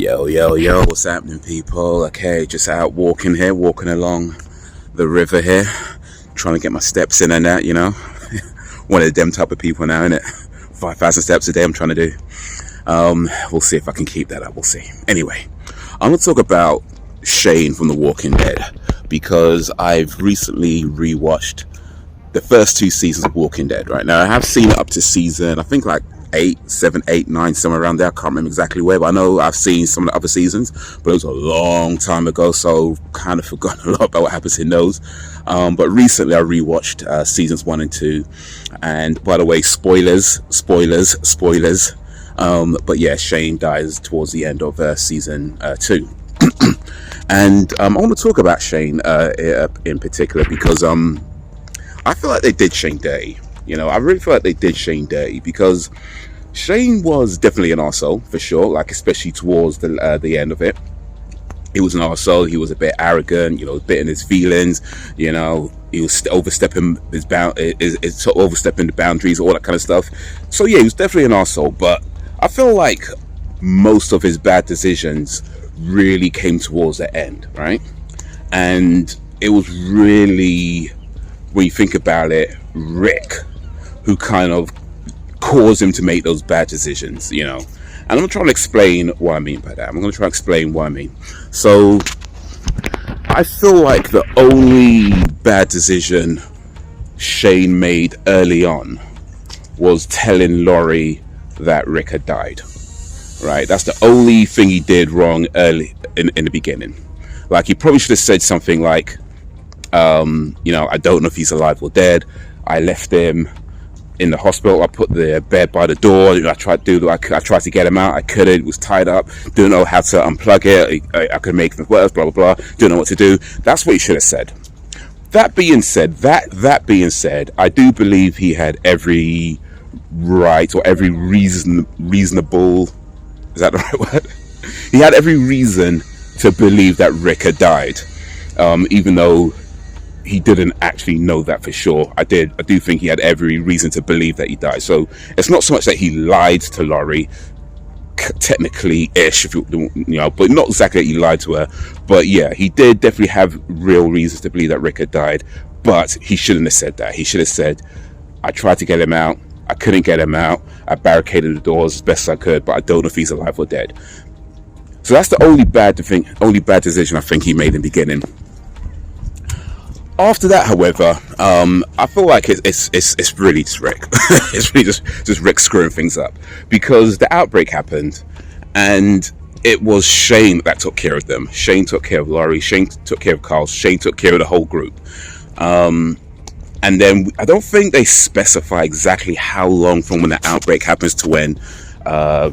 Yo, what's happening, people? Okay, just out walking here, walking along the river here, trying to get my steps in and that, you know. One of them type of people now, innit? 5,000 steps a day I'm trying to do. We'll see if I can keep that up, we'll see. Anyway, I'm going to talk about Shane from The Walking Dead, because I've recently rewatched the first 2 seasons of Walking Dead, right? Now, I have seen it up to season, I think like 8, 7, 8, 9, somewhere around there. I can't remember exactly where, but I know I've seen some of the other seasons, but it was a long time ago, so kind of forgotten a lot about what happens in those. But recently I rewatched seasons 1 and 2, and by the way, spoilers. But yeah, Shane dies towards the end of season 2. And I want to talk about Shane in particular, because I feel like they did Shane dirty. You know, I really feel like they did Shane dirty, because Shane was definitely an arsehole, for sure, like especially towards the end of it. He was an arsehole, he was a bit arrogant, you know, a bit in his feelings, you know, he was overstepping overstepping the boundaries, all that kind of stuff. So yeah, he was definitely an arsehole, but I feel like most of his bad decisions really came towards the end, right? And it was really, when you think about it, Rick who kind of caused him to make those bad decisions, you know. And I'm going to try and explain what I mean by that. I'm going to try and explain what I mean. So, I feel like the only bad decision Shane made early on was telling Laurie that Rick had died. Right? That's the only thing he did wrong early in the beginning. Like, he probably should have said something like, you know, I don't know if he's alive or dead. I left him in the hospital. I put the bed by the door. You know, I tried to get him out. I couldn't. It was tied up. Didn't know how to unplug it. I could make things worse. Blah blah blah. Didn't know what to do. That's what he should have said. That being said, I do believe he had every right, or every reasonable. Is that the right word? He had every reason to believe that Rick had died, even though he didn't actually know that for sure. I do think he had every reason to believe that he died. So it's not so much that he lied to Laurie, technically ish, if you know, but not exactly that he lied to her. But yeah, he did definitely have real reasons to believe that Rick had died. But he shouldn't have said that. He should have said, I tried to get him out. I couldn't get him out. I barricaded the doors as best I could, but I don't know if he's alive or dead. So that's the only bad decision I think he made in the beginning. After that, however, I feel like it's really just Rick. It's really just Rick screwing things up, because the outbreak happened, and it was Shane that took care of them. Shane took care of Laurie. Shane took care of Carl. Shane took care of the whole group. And then I don't think they specify exactly how long from when the outbreak happens to when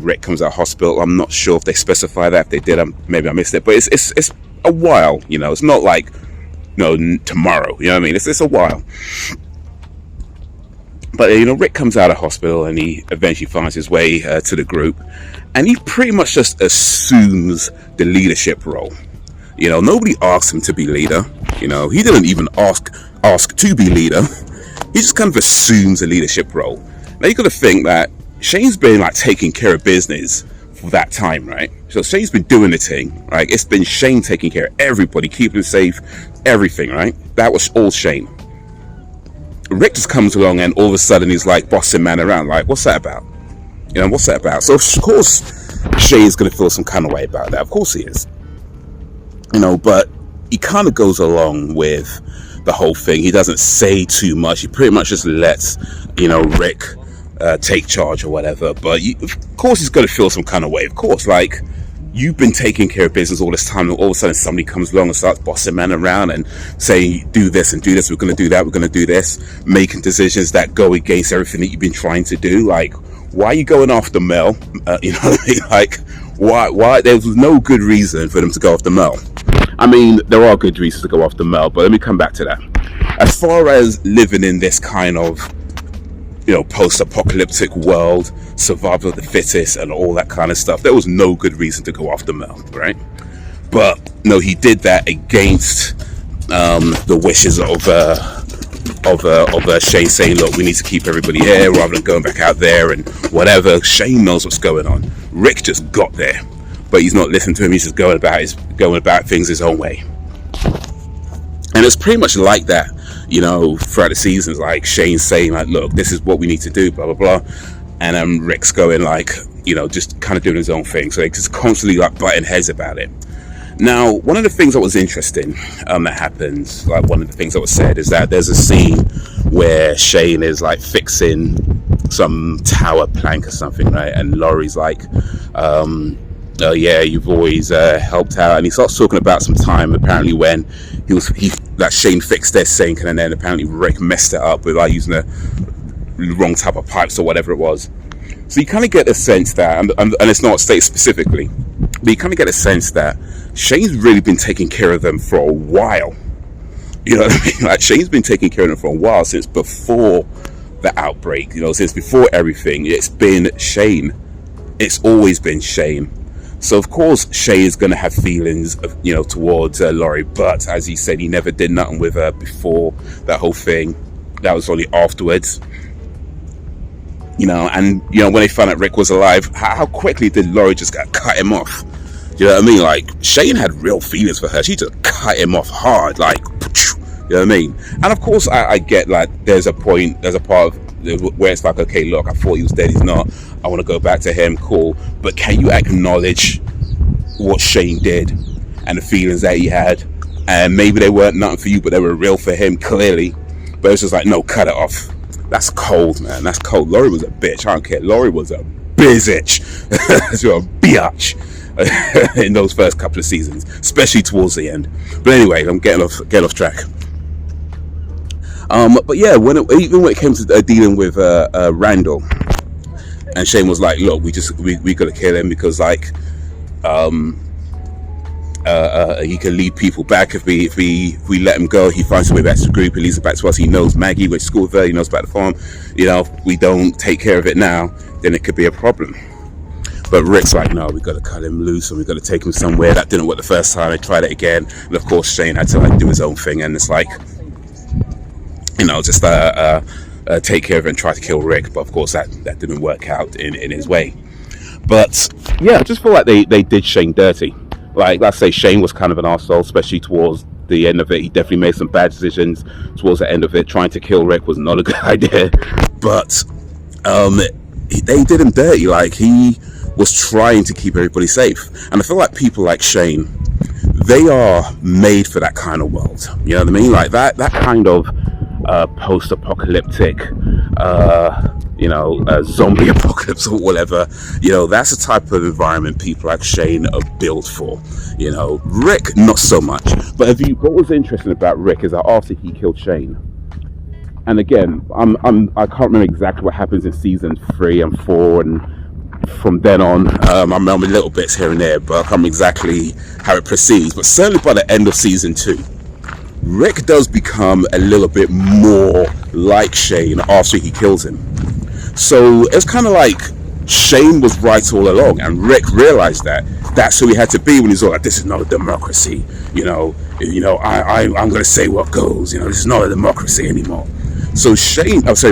Rick comes out of hospital. I'm not sure if they specify that. If they did, maybe I missed it. But it's a while. You know, it's not like, no, tomorrow, you know what I mean? It's a while. But, you know, Rick comes out of hospital and he eventually finds his way to the group, and he pretty much just assumes the leadership role. You know, nobody asked him to be leader. You know, he didn't even ask to be leader. He just kind of assumes a leadership role. Now, you got to think that Shane's been like taking care of business for that time, right? So Shane's been doing the thing, right? It's been Shane taking care of everybody, keeping them safe, everything, right? That was all Shane. Rick just comes along and all of a sudden he's like bossing man around. Like, what's that about? You know, what's that about? So of course Shane's going to feel some kind of way about that. Of course he is. You know, but he kind of goes along with the whole thing. He doesn't say too much. He pretty much just lets, you know, Rick take charge or whatever. But of course he's going to feel some kind of way. Of course, like, you've been taking care of business all this time, and all of a sudden somebody comes along and starts bossing man around and saying, do this and do this, we're going to do that, we're going to do this, making decisions that go against everything that you've been trying to do. Like, why are you going after Mel? You know what I mean? Like, why? There was no good reason for them to go after Mel. I mean, there are good reasons to go after Mel, but let me come back to that. As far as living in this kind of, you know, post-apocalyptic world, survival of the fittest and all that kind of stuff, there was no good reason to go after Mel, right? But no, he did that against the wishes of Shane, saying, look, we need to keep everybody here rather than going back out there and whatever. Shane knows what's going on. Rick just got there. but he's not listening to him. He's just going about things his own way. And it's pretty much like that, throughout the seasons. Like Shane saying, like, look, this is what we need to do, blah blah blah, and Rick's going like, just kind of doing his own thing. So they're just constantly like butting heads about it. Now, one of the things that was interesting that happens, like one of the things that was said, is that there's a scene where Shane is like fixing some tower plank or something, right? And Laurie's like, oh yeah, you've always helped out, and he starts talking about some time apparently when that Shane fixed their sink, and then apparently Rick messed it up with like using the wrong type of pipes or whatever it was. So you kind of get the sense that, and it's not stated specifically, but you kind of get a sense that Shane's really been taking care of them for a while. You know what I mean? Like Shane's been taking care of them for a while, since before the outbreak. Since before everything, it's been Shane. It's always been Shane. So of course Shane is going to have feelings, towards Laurie. But as he said, he never did nothing with her before that whole thing. That was only afterwards. And when they found out Rick was alive, how quickly did Laurie just cut him off? You know what I mean? Like Shane had real feelings for her. She just cut him off hard, like, you know what I mean? And of course, I get like there's a part of where it's like, okay, look, I thought he was dead. He's not. I want to go back to him. Cool. But can you acknowledge what Shane did and the feelings that he had? And maybe they weren't nothing for you, but they were real for him, clearly. But it's just like, no, cut it off. That's cold, man. That's cold. Laurie was a bitch. I don't care. Laurie was a bitch. She was a biatch in those first couple of seasons, especially towards the end. But anyway, I'm getting off track. But yeah, even when it came to dealing with Randall, and Shane was like, look, we gotta kill him because like he can lead people back if we let him go. He finds a way back to the group. He leads it back to us. He knows Maggie, went to school with her. He knows about the farm. If we don't take care of it now, then it could be a problem. But Rick's like, no, we got to cut him loose and we got to take him somewhere. That didn't work the first time. They tried it again, and of course Shane had to like do his own thing. And it's like, just take care of it and try to kill Rick. But of course that didn't work out in his way. But yeah, I just feel like they did Shane dirty. Like, let's say Shane was kind of an arsehole, especially towards the end of it. He definitely made some bad decisions towards the end of it. Trying to kill Rick was not a good idea. But they did him dirty. Like, he was trying to keep everybody safe. And I feel like people like Shane, they are made for that kind of world. You know what I mean? Like, that kind of post-apocalyptic zombie apocalypse or whatever, that's the type of environment people like Shane are built for. Rick not so much. But what was interesting about Rick is that after he killed Shane, and again, I can't remember exactly what happens in season 3 and 4, and from then on, I remember little bits here and there, but I can't remember exactly how it proceeds. But certainly by the end of season 2, Rick does become a little bit more like Shane after he kills him. So it's kind of like Shane was right all along, and Rick realized that that's who he had to be when he's all like, this is not a democracy, I'm going to say what goes, this is not a democracy anymore. So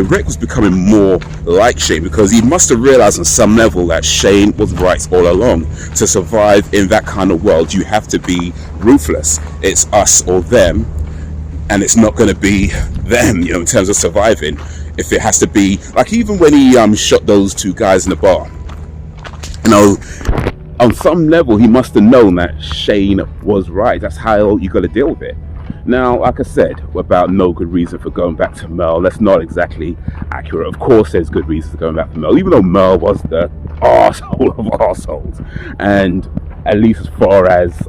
Rick was becoming more like Shane, because he must have realized on some level that Shane was right all along. To survive in that kind of world, you have to be ruthless. It's us or them, and it's not going to be them, in terms of surviving. If it has to be, like, even when he shot those 2 guys in the bar, on some level he must have known that Shane was right. That's how you got to deal with it. Now, like I said, about no good reason for going back to Merle, that's not exactly accurate. Of course there's good reasons for going back to Merle, even though Merle was the arsehole of arseholes. And at least as far as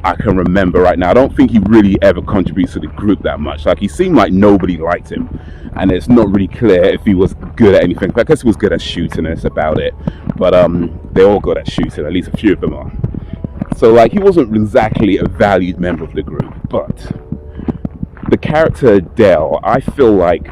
I can remember right now, I don't think he really ever contributes to the group that much. Like, he seemed like nobody liked him, and it's not really clear if he was good at anything. I guess he was good at shooting, and it's about it. But they're all good at shooting, at least a few of them are. So like, he wasn't exactly a valued member of the group. But the character Dell, I feel like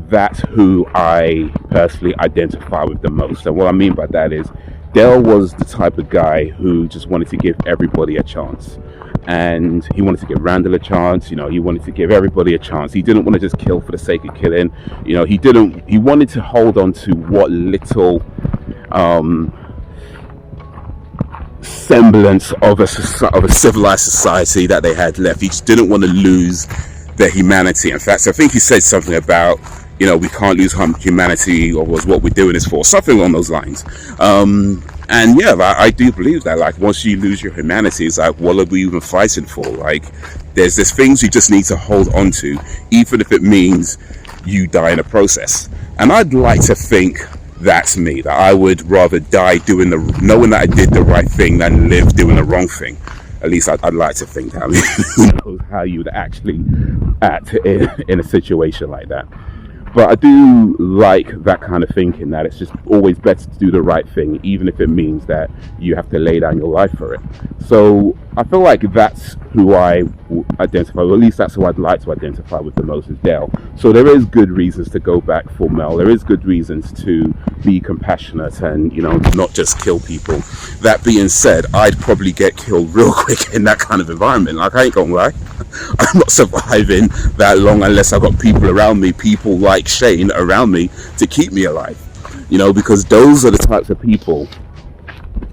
that's who I personally identify with the most. And what I mean by that is, Dell was the type of guy who just wanted to give everybody a chance. And he wanted to give Randall a chance, he wanted to give everybody a chance. He didn't want to just kill for the sake of killing. He wanted to hold on to what little semblance of a civilized society that they had left. He just didn't want to lose their humanity. In fact, I think he said something about, we can't lose humanity, or was what we're doing this for, something along those lines. And yeah, I do believe that, like, once you lose your humanity, it's like, what are we even fighting for? Like, there's things you just need to hold on to, even if it means you die in the process. And I'd like to think that's me, that I would rather die knowing that I did the right thing than live doing the wrong thing. At least I'd like to think that. I mean, who knows how you would actually act in a situation like that. But I do like that kind of thinking, that it's just always better to do the right thing, even if it means that you have to lay down your life for it. So I feel like that's who I identify, or at least that's who I'd like to identify with the most, is Dale. So there is good reasons to go back for Mel. There is good reasons to be compassionate and, not just kill people. That being said, I'd probably get killed real quick in that kind of environment. Like, I ain't gonna lie. I'm not surviving that long unless I've got people around me, people like Shane around me to keep me alive. Because those are the types of people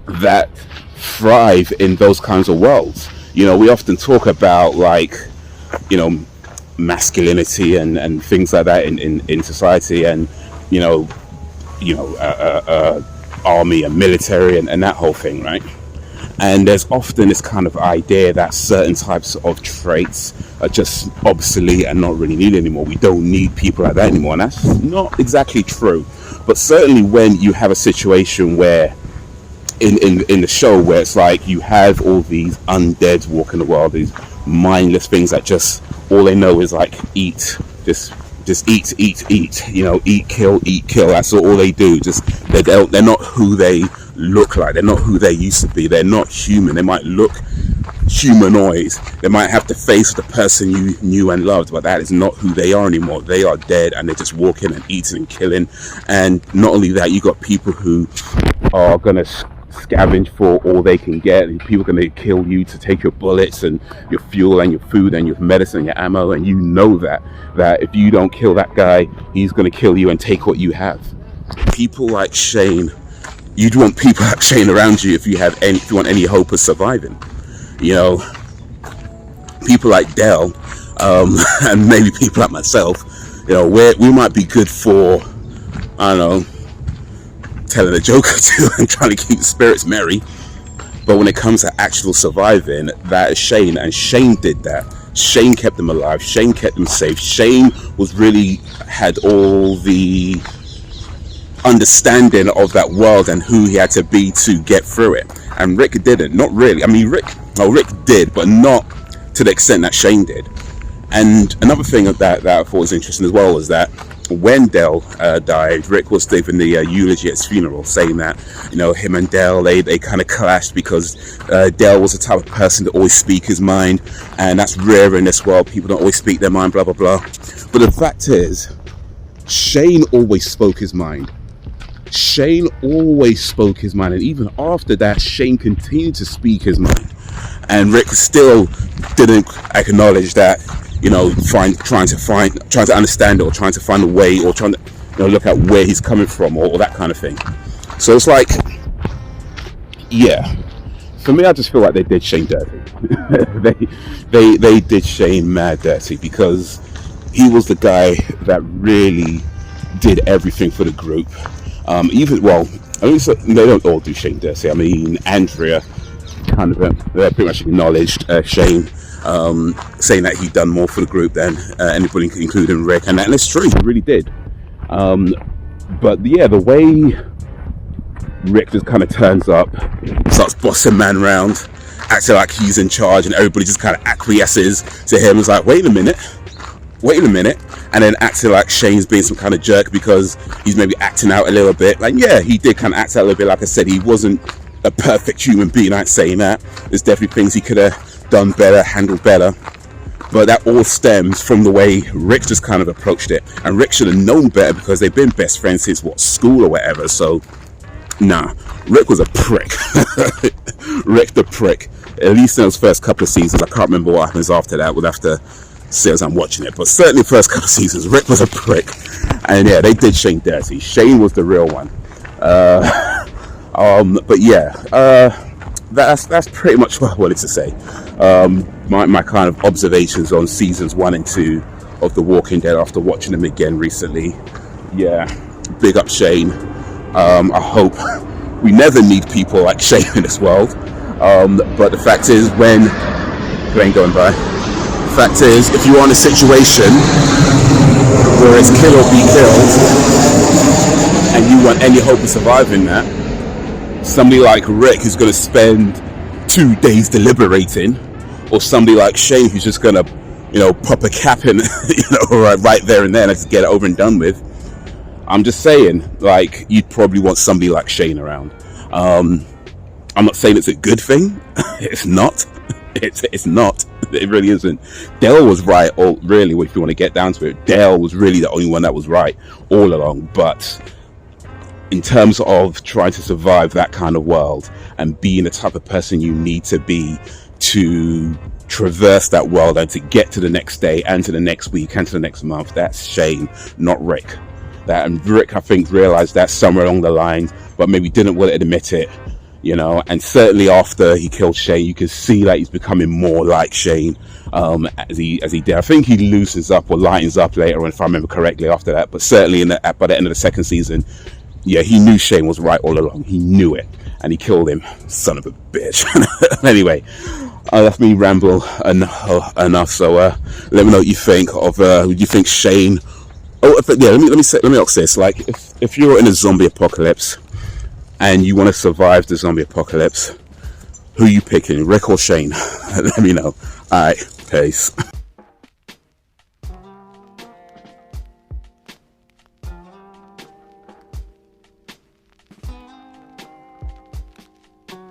that thrive in those kinds of worlds. We often talk about, like, masculinity and things like that in society, and army and military and that whole thing, right? And there's often this kind of idea that certain types of traits are just obsolete and not really needed anymore. We don't need people like that anymore, and that's not exactly true. But certainly when you have a situation where in the show where it's like you have all these undeads walking the world, these mindless things that just all they know is like eat, just eat, eat, kill. That's all they do. They're not who they look like. They're not who they used to be. They're not human. They might look humanoid. They might have the face of the person you knew and loved, but that is not who they are anymore. They are dead, and they're just walking and eating and killing. And not only that, you got people who are gonna scavenge for all they can get, and people are going to kill you to take your bullets and your fuel and your food and your medicine and your ammo, and that if you don't kill that guy, he's going to kill you and take what you have. People like Shane, you'd want people like Shane around you if you want any hope of surviving. People like Dell, and maybe people like myself, we might be good for, I don't know, telling a joke or two and trying to keep the spirits merry, but when it comes to actual surviving, that is Shane, and Shane did that. Shane kept them alive. Shane kept them safe. Shane had all the understanding of that world and who he had to be to get through it, and Rick didn't. Not really. I mean, Rick did, but not to the extent that Shane did. And another thing that I thought was interesting as well was that when Dell died, Rick was giving the eulogy at his funeral, saying that him and Dell they kind of clashed because Dell was the type of person to always speak his mind, and that's rare in this world. People don't always speak their mind, blah blah blah. But the fact is, Shane always spoke his mind. Shane always spoke his mind, and even after that, Shane continued to speak his mind, and Rick still didn't acknowledge that. Trying to understand it, or trying to find a way, or trying to look at where he's coming from, or that kind of thing. So it's like, yeah, for me, I just feel like they did Shane dirty. they did Shane mad dirty, because he was the guy that really did everything for the group. They don't all do Shane dirty. I mean, Andrea kind of pretty much acknowledged Shane, saying that he'd done more for the group than anybody, including Rick, and it's true, he really did. But yeah, the way Rick just kind of turns up, starts bossing man around, acting like he's in charge, and everybody just kind of acquiesces to him. It's like, wait a minute, and then acting like Shane's being some kind of jerk because he's maybe acting out a little bit. Like, yeah, he did kind of act out a little bit. Like I said, he wasn't a perfect human being. I ain't saying that. There's definitely things he could have done better, handled better, but that all stems from the way Rick just kind of approached it. And Rick should have known better, because they've been best friends since school or whatever. So nah, Rick was a prick. Rick the prick, at least in those first couple of seasons. I can't remember what happens after that. We'll have to see as I'm watching it, but certainly the first couple of seasons, Rick was a prick. And yeah, they did Shane dirty. Shane was the real one. But yeah, that's pretty much what I wanted to say. My kind of observations on seasons 1 and 2 of The Walking Dead after watching them again recently. Yeah, big up Shane. I hope we never need people like Shane in this world. But the fact is, when plane going by, the fact is, if you're in a situation where it's kill or be killed, and you want any hope of surviving that, somebody like Rick who's going to spend 2 days deliberating, or somebody like Shane who's just going to, pop a cap in, right there and then and just get it over and done with. I'm just saying, like, you'd probably want somebody like Shane around. I'm not saying it's a good thing. It's not. It's not. It really isn't. Dale was right, or really, if you want to get down to it, Dale was really the only one that was right all along. But in terms of trying to survive that kind of world and being the type of person you need to be to traverse that world and to get to the next day and to the next week and to the next month, that's Shane, not Rick. And Rick, I think, realized that somewhere along the line, but maybe didn't want to admit it, and certainly after he killed Shane, you can see that he's becoming more like Shane as he did. I think he loosens up or lightens up later on, if I remember correctly, after that. But certainly by the end of the second season, yeah, he knew Shane was right all along. He knew it, and he killed him. Son of a bitch. Anyway, that's me ramble enough. So let me know what you think of. Do you think Shane? Oh, yeah. Let me ask this: like, if you're in a zombie apocalypse and you want to survive the zombie apocalypse, who are you picking, Rick or Shane? Let me know. All right, peace.